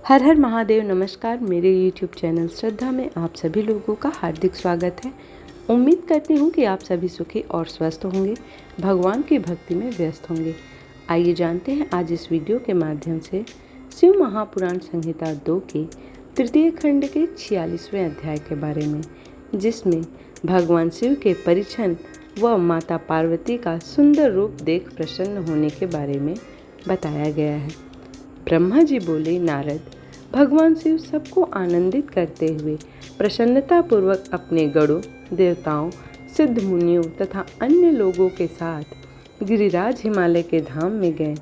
हर हर महादेव। नमस्कार। मेरे YouTube channel श्रद्धा में आप सभी लोगों का हार्दिक स्वागत है। उम्मीद करती हूँ कि आप सभी सुखी और स्वस्थ होंगे, भगवान की भक्ति में व्यस्त होंगे। आइए जानते हैं आज इस वीडियो के माध्यम से शिव महापुराण संहिता 2 के तृतीय खंड के 46वें अध्याय के बारे में, जिसमें भगवान शिव के परिछन व माता पार्वती का सुंदर रूप देख प्रसन्न होने के बारे में बताया गया है। ब्रह्मा जी बोले, नारद, भगवान शिव सबको आनंदित करते हुए प्रसन्नतापूर्वक अपने गणों, देवताओं, सिद्ध मुनियों तथा अन्य लोगों के साथ गिरिराज हिमालय के धाम में गए।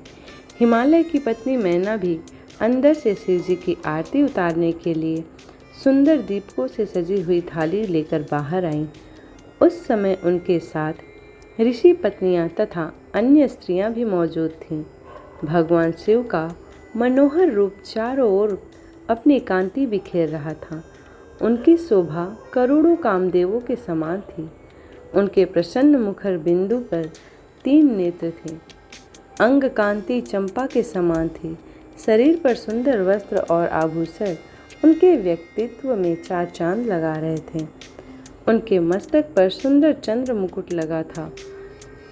हिमालय की पत्नी मैना भी अंदर से शिव जी की आरती उतारने के लिए सुंदर दीपकों से सजी हुई थाली लेकर बाहर आईं। उस समय उनके साथ ऋषि पत्नियां तथा अन्य स्त्रियां भी मौजूद थीं। भगवान शिव का मनोहर रूप चारों ओर अपनी कांति बिखेर रहा था। उनकी शोभा करोड़ों कामदेवों के समान थी। उनके प्रसन्न मुखर बिंदु पर 3 नेत्र थे। अंग कांति चंपा के समान थी। शरीर पर सुंदर वस्त्र और आभूषण उनके व्यक्तित्व में 4 चांद लगा रहे थे। उनके मस्तक पर सुंदर चंद्र मुकुट लगा था।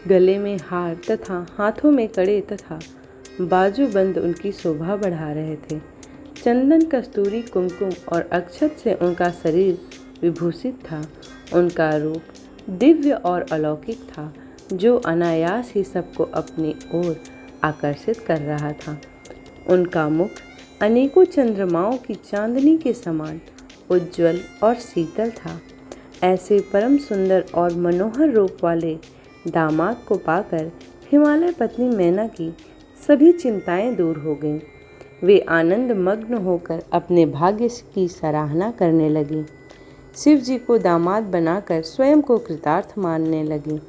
गले में हार तथा हाथों में कड़े तथा बाजूबंद उनकी शोभा बढ़ा रहे थे। चंदन, कस्तूरी, कुमकुम और अक्षत से उनका शरीर विभूषित था। उनका रूप दिव्य और अलौकिक था, जो अनायास ही सबको अपनी ओर आकर्षित कर रहा था। उनका मुख अनेकों चंद्रमाओं की चांदनी के समान उज्जवल और शीतल था। ऐसे परम सुंदर और मनोहर रूप वाले दामाद को पाकर हिमालय पत्नी मैना की सभी चिंताएं दूर हो गईं। वे आनंद मग्न होकर अपने भाग्य की सराहना करने लगी। शिव जी को दामाद बनाकर स्वयं को कृतार्थ मानने लगी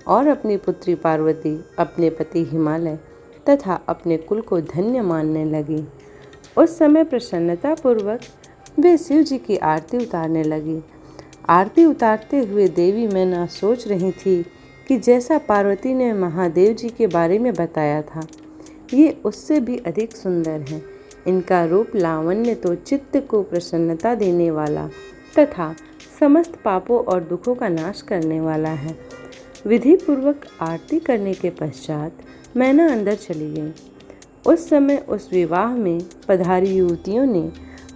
और अपनी पुत्री पार्वती, अपने पति हिमालय तथा अपने कुल को धन्य मानने लगी। उस समय प्रसन्नतापूर्वक वे शिव जी की आरती उतारने लगी। आरती उतारते हुए देवी मैना सोच रही थी कि जैसा पार्वती ने महादेव जी के बारे में बताया था, ये उससे भी अधिक सुंदर है। इनका रूप लावण्य तो चित्त को प्रसन्नता देने वाला तथा समस्त पापों और दुखों का नाश करने वाला है। विधि पूर्वक आरती करने के पश्चात मैना अंदर चली गई। उस समय उस विवाह में पधारी युवतियों ने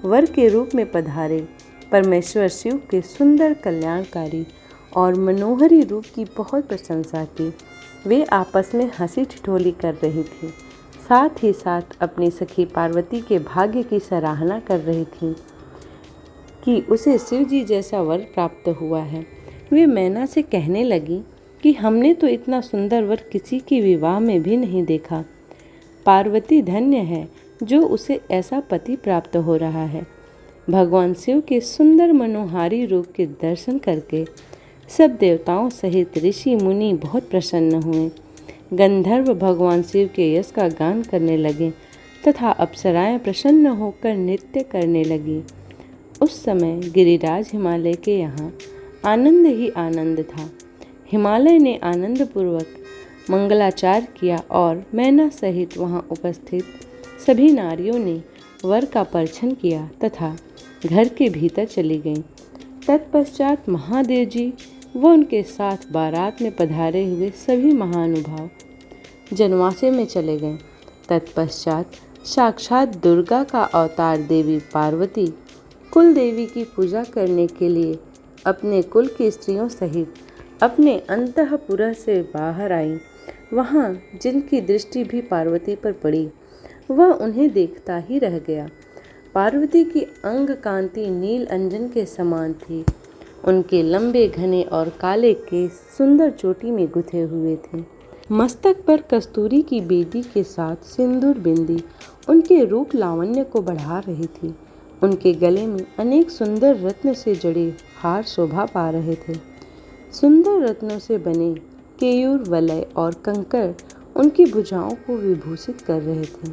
वर के रूप में पधारे परमेश्वर शिव के सुंदर, कल्याणकारी और मनोहरी रूप की बहुत प्रशंसा की। वे आपस में हंसी ठिठोली कर रही थी, साथ ही साथ अपनी सखी पार्वती के भाग्य की सराहना कर रही थी कि उसे शिव जी जैसा वर प्राप्त हुआ है। वे मैना से कहने लगी कि हमने तो इतना सुंदर वर किसी के विवाह में भी नहीं देखा। पार्वती धन्य है जो उसे ऐसा पति प्राप्त हो रहा है। भगवान शिव के सुंदर मनोहारी रूप के दर्शन करके सब देवताओं सहित ऋषि मुनि बहुत प्रसन्न हुए। गंधर्व भगवान शिव के यश का गान करने लगे तथा अप्सराएं प्रसन्न होकर नृत्य करने लगी। उस समय गिरिराज हिमालय के यहाँ आनंद ही आनंद था। हिमालय ने आनंदपूर्वक मंगलाचार किया और मैना सहित वहाँ उपस्थित सभी नारियों ने वर का परिछन किया तथा घर के भीतर चली गईं। तत्पश्चात महादेव जी व उनके साथ बारात में पधारे हुए सभी महानुभाव जनवासे में चले गए। तत्पश्चात साक्षात दुर्गा का अवतार देवी पार्वती कुल देवी की पूजा करने के लिए अपने कुल की स्त्रियों सहित अपने अंतःपुर से बाहर आई। वहाँ जिनकी दृष्टि भी पार्वती पर पड़ी, वह उन्हें देखता ही रह गया। पार्वती की अंग कांति नील अंजन के समान थी। उनके लंबे, घने और काले केस सुंदर चोटी में गुथे हुए थे। मस्तक पर कस्तूरी की बेदी के साथ सिंदूर बिंदी उनके रूप लावण्य को बढ़ा रही थी। उनके गले में अनेक सुंदर रत्न से जड़े हार शोभा पा रहे थे। सुंदर रत्नों से बने केयूर, वलय और कंकड़ उनकी भुजाओं को विभूषित कर रहे थे।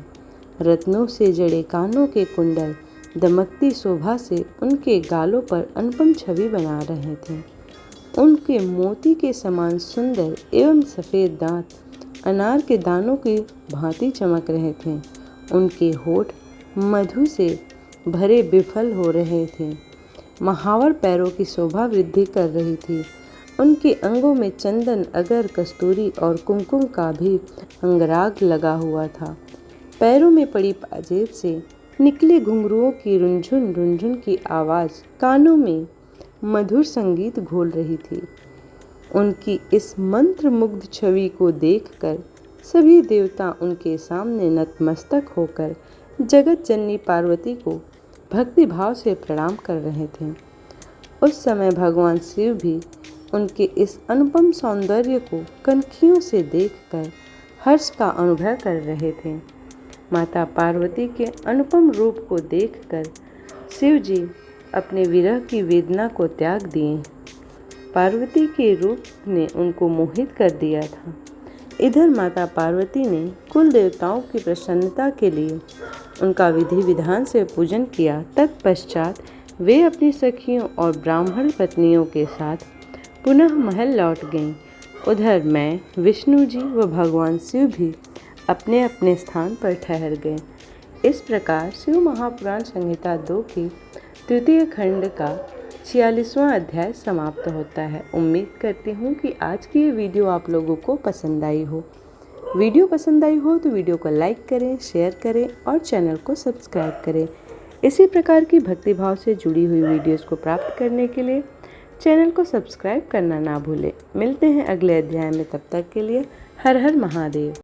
रत्नों से जड़े कानों के कुंडल दमकती शोभा से उनके गालों पर अनुपम छवि बना रहे थे। उनके मोती के समान सुंदर एवं सफ़ेद दांत अनार के दानों की भांति चमक रहे थे। उनके होठ मधु से भरे विफल हो रहे थे। महावर पैरों की शोभा वृद्धि कर रही थी। उनके अंगों में चंदन, अगर, कस्तूरी और कुमकुम का भी अंगराग लगा हुआ था। पैरों में पड़ी पाजेब से निकले घुंघरुओं की रुंझुन रुंझुन की आवाज़ कानों में मधुर संगीत घोल रही थी। उनकी इस मंत्रमुग्ध छवि को देखकर सभी देवता उनके सामने नतमस्तक होकर जगत जननी पार्वती को भक्ति भाव से प्रणाम कर रहे थे। उस समय भगवान शिव भी उनके इस अनुपम सौंदर्य को कनखियों से देखकर हर्ष का अनुभव कर रहे थे। माता पार्वती के अनुपम रूप को देखकर शिव जी अपने विरह की वेदना को त्याग दिए। पार्वती के रूप ने उनको मोहित कर दिया था। इधर माता पार्वती ने कुल देवताओं की प्रसन्नता के लिए उनका विधि विधान से पूजन किया। तत्पश्चात वे अपनी सखियों और ब्राह्मण पत्नियों के साथ पुनः महल लौट गईं। उधर मैं, विष्णु जी व भगवान शिव भी अपने अपने स्थान पर ठहर गए। इस प्रकार शिव महापुराण संहिता 2 की तृतीय खंड का 46वां अध्याय समाप्त होता है। उम्मीद करती हूँ कि आज की ये वीडियो आप लोगों को पसंद आई हो। वीडियो पसंद आई हो तो वीडियो को लाइक करें, शेयर करें और चैनल को सब्सक्राइब करें। इसी प्रकार की भक्तिभाव से जुड़ी हुई वीडियोस को प्राप्त करने के लिए चैनल को सब्सक्राइब करना ना भूलें। मिलते हैं अगले अध्याय में, तब तक के लिए हर हर महादेव।